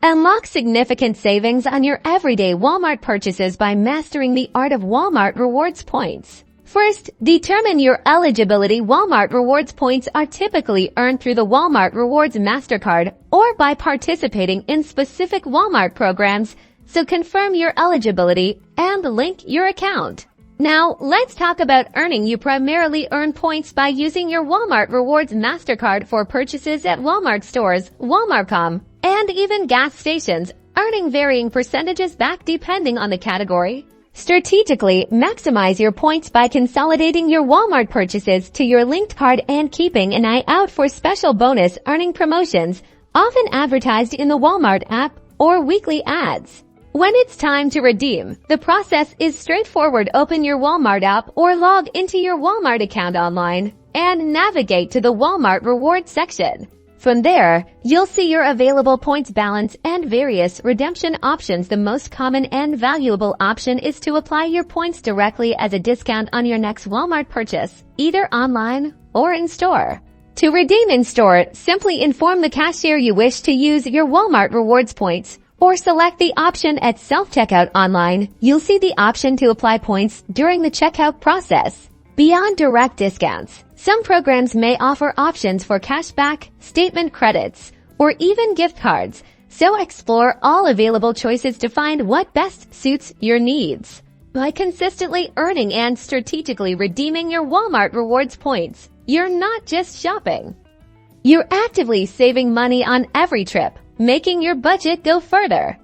Unlock significant savings on your everyday Walmart purchases by mastering the art of Walmart Rewards points. First, determine your eligibility. Walmart Rewards points are typically earned through the Walmart Rewards MasterCard or by participating in specific Walmart programs, so confirm your eligibility and link your account. Now, let's talk about earning. You primarily earn points by using your Walmart Rewards MasterCard for purchases at Walmart stores, Walmart.com, and even gas stations, earning varying percentages back depending on the category. Strategically, maximize your points by consolidating your Walmart purchases to your linked card and keeping an eye out for special bonus earning promotions, often advertised in the Walmart app or weekly ads. When it's time to redeem, the process is straightforward. Open your Walmart app or log into your Walmart account online and navigate to the Walmart Rewards section. From there, you'll see your available points balance and various redemption options. The most common and valuable option is to apply your points directly as a discount on your next Walmart purchase, either online or in store. To redeem in store, simply inform the cashier you wish to use your Walmart Rewards points, or select the option at self-checkout online. You'll see the option to apply points during the checkout process. Beyond direct discounts, some programs may offer options for cashback, statement credits, or even gift cards, so explore all available choices to find what best suits your needs. By consistently earning and strategically redeeming your Walmart Rewards points, you're not just shopping. You're actively saving money on every trip, making your budget go further.